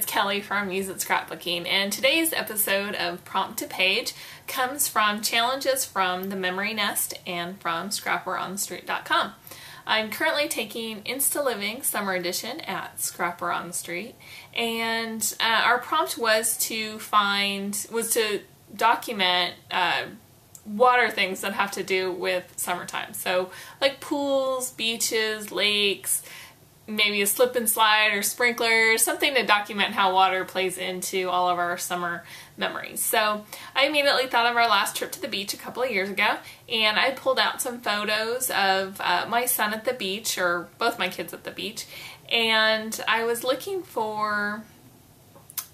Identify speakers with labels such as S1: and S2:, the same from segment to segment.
S1: it's Kelly from Use It Scrapbooking, and today's episode of Prompt to Page comes from challenges from the Memory Nest and from scrapperonthestreet.com. I'm currently taking Insta Living Summer Edition at Scrapper on the Street, and our prompt was to document water things that have to do with summertime. So like pools, beaches, lakes, maybe a slip and slide or sprinklers, something to document how water plays into all of our summer memories. So I immediately thought of our last trip to the beach a couple of years ago, and I pulled out some photos of my son at the beach, or both my kids at the beach, and I was looking for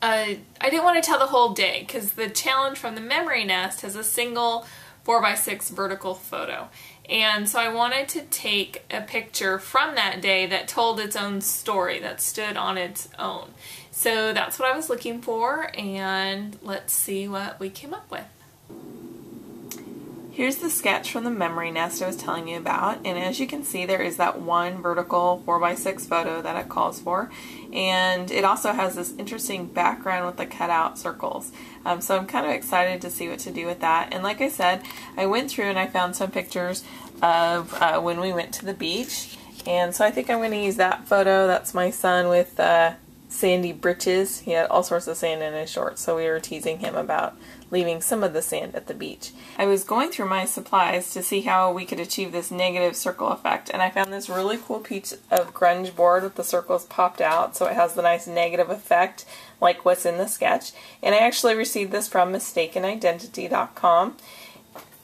S1: I didn't want to tell the whole day because the challenge from the Memory Nest has a single 4x6 vertical photo. And so I wanted to take a picture from that day that told its own story, that stood on its own. So that's what I was looking for, and let's see what we came up with. Here's the sketch from the Memory Nest I was telling you about, and as you can see there is that one vertical 4x6 photo that it calls for, and it also has this interesting background with the cutout circles. So I'm kind of excited to see what to do with that. And like I said, I went through and I found some pictures of when we went to the beach, and so I think I'm going to use that photo. That's my son with sandy britches. He had all sorts of sand in his shorts, so we were teasing him about leaving some of the sand at the beach. I was going through my supplies to see how we could achieve this negative circle effect, and I found this really cool piece of grunge board with the circles popped out, so it has the nice negative effect like what's in the sketch. And I actually received this from mistakenidentity.com,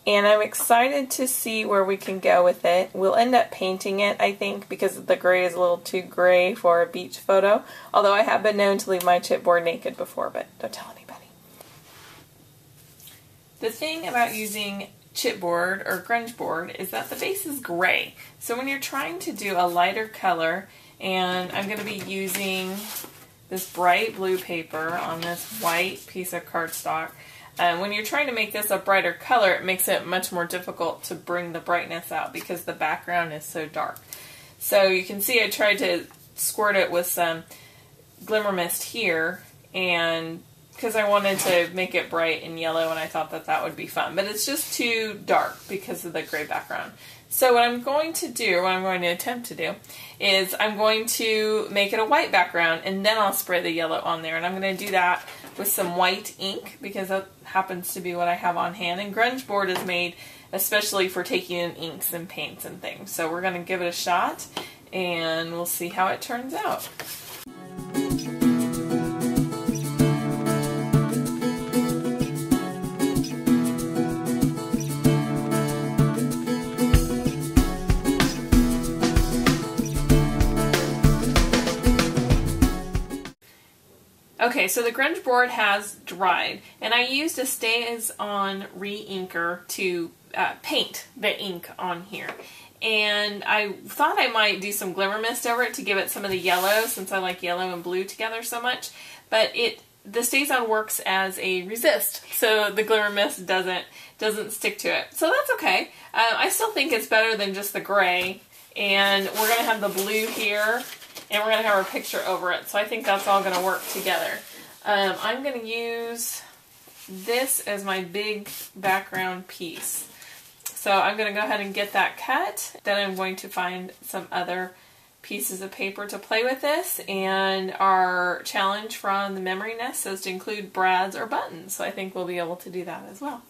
S1: and I'm excited to see where we can go with it. We'll end up painting it, I think, because the gray is a little too gray for a beach photo, although I have been known to leave my chipboard naked before, but don't tell anybody. The thing about using chipboard or grunge board is that the base is gray. So when you're trying to do a lighter color, and I'm going to be using this bright blue paper on this white piece of cardstock, when you're trying to make this a brighter color, it makes it much more difficult to bring the brightness out because the background is so dark. So you can see I tried to squirt it with some glimmer mist here, and because I wanted to make it bright and yellow, and I thought that that would be fun. But it's just too dark because of the gray background. So what I'm going to do, what I'm going to attempt to do, is I'm going to make it a white background, and then I'll spray the yellow on there. And I'm going to do that with some white ink, because that happens to be what I have on hand. And grunge board is made especially for taking in inks and paints and things. So we're going to give it a shot, and we'll see how it turns out. Okay, so the grunge board has dried, and I used a Stays-On re-inker to paint the ink on here. And I thought I might do some glimmer mist over it to give it some of the yellow, since I like yellow and blue together so much. But the Stays-On works as a resist, so the glimmer mist doesn't stick to it. So that's okay. I still think it's better than just the gray, and we're going to have the blue here, and we're going to have our picture over it. So I think that's all going to work together. I'm going to use this as my big background piece. So I'm going to go ahead and get that cut. Then I'm going to find some other pieces of paper to play with this. And our challenge from the Memory Nest says to include brads or buttons. So I think we'll be able to do that as well.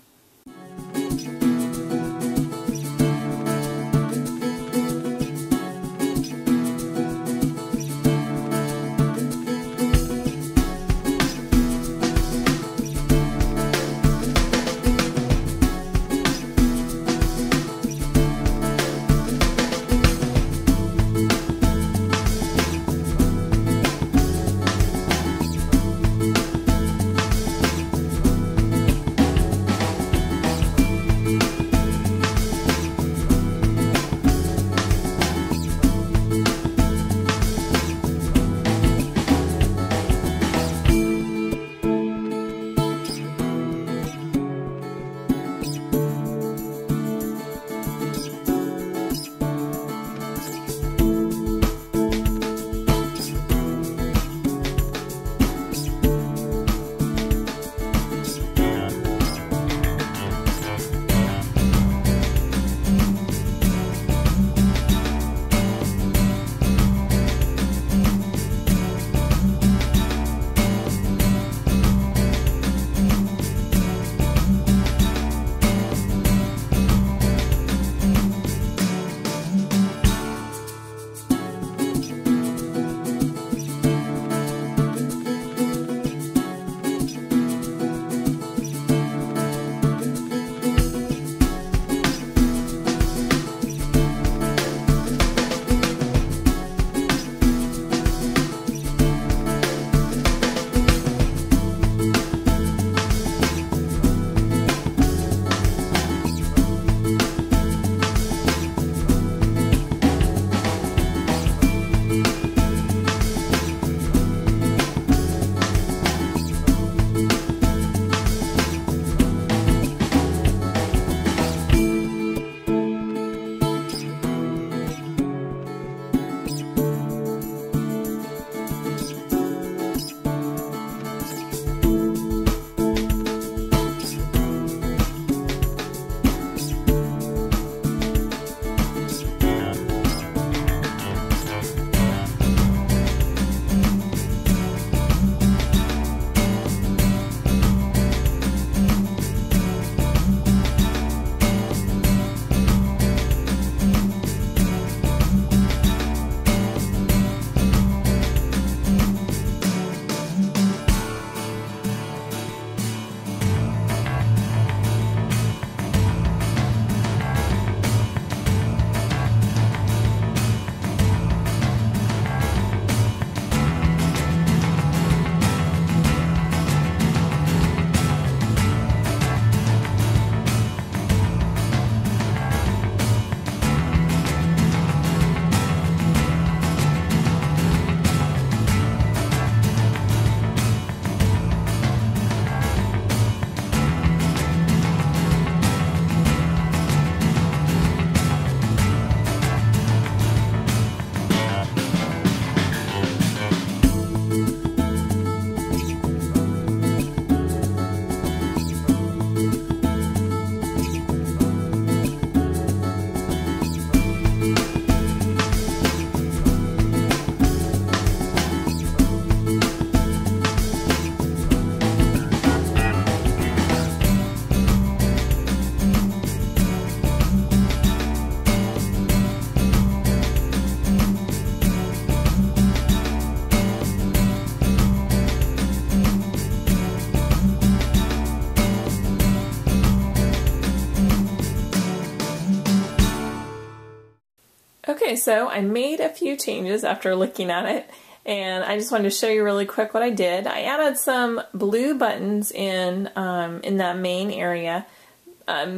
S1: Okay, so I made a few changes after looking at it, and I just wanted to show you really quick what I did. I added some blue buttons in that main area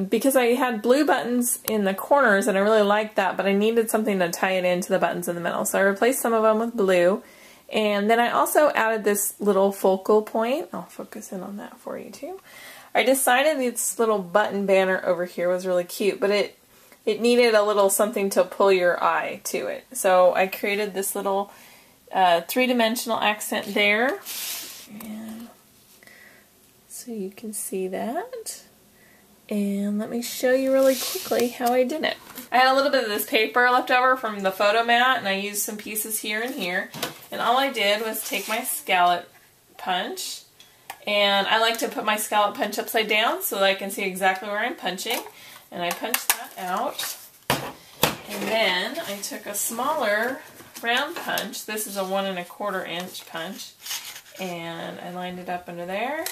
S1: because I had blue buttons in the corners and I really liked that, but I needed something to tie it into the buttons in the middle. So I replaced some of them with blue, and then I also added this little focal point. I'll focus in on that for you too. I decided this little button banner over here was really cute, but it needed a little something to pull your eye to it. So I created this little three-dimensional accent there. And so you can see that. And let me show you really quickly how I did it. I had a little bit of this paper left over from the photo mat, and I used some pieces here and here. And all I did was take my scallop punch, and I like to put my scallop punch upside down so that I can see exactly where I'm punching. And I punched that out, and then I took a smaller round punch. This is a 1 1/4 inch punch, and I lined it up under there.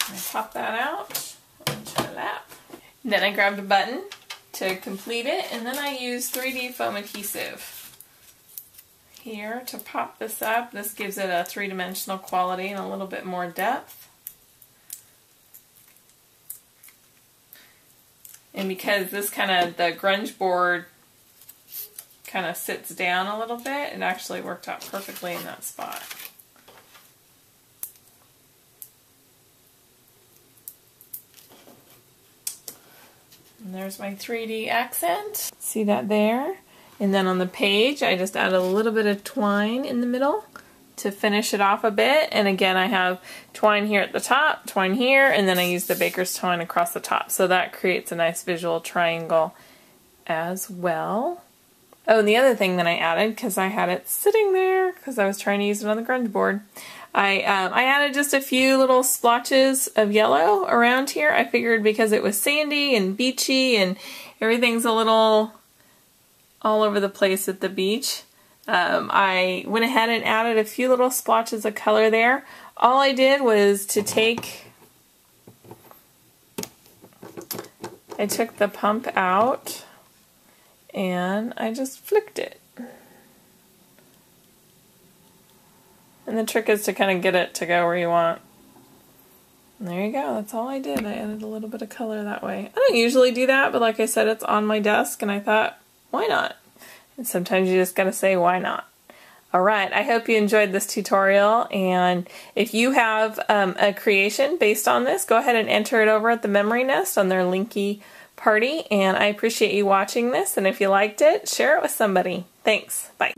S1: I popped that out onto my lap. Then I grabbed a button to complete it, and then I used 3D foam adhesive here to pop this up. This gives it a three-dimensional quality and a little bit more depth. And because this the grunge board kind of sits down a little bit, it actually worked out perfectly in that spot. And there's my 3D accent. See that there? And then on the page, I just added a little bit of twine in the middle to finish it off a bit. And again, I have twine here at the top, twine here, and then I use the baker's twine across the top. So that creates a nice visual triangle as well. Oh, and the other thing that I added, because I had it sitting there, because I was trying to use it on the grunge board, I added just a few little splotches of yellow around here. I figured because it was sandy and beachy and everything's a little all over the place at the beach, I went ahead and added a few little splotches of color there. All I did was to I took the pump out and I just flicked it. And the trick is to kind of get it to go where you want. And there you go, that's all I did. I added a little bit of color that way. I don't usually do that, but like I said, it's on my desk and I thought, why not? And sometimes you just gotta say, why not? Alright, I hope you enjoyed this tutorial, and if you have a creation based on this, go ahead and enter it over at the Memory Nest on their Linky party, and I appreciate you watching this, and if you liked it, share it with somebody. Thanks. Bye.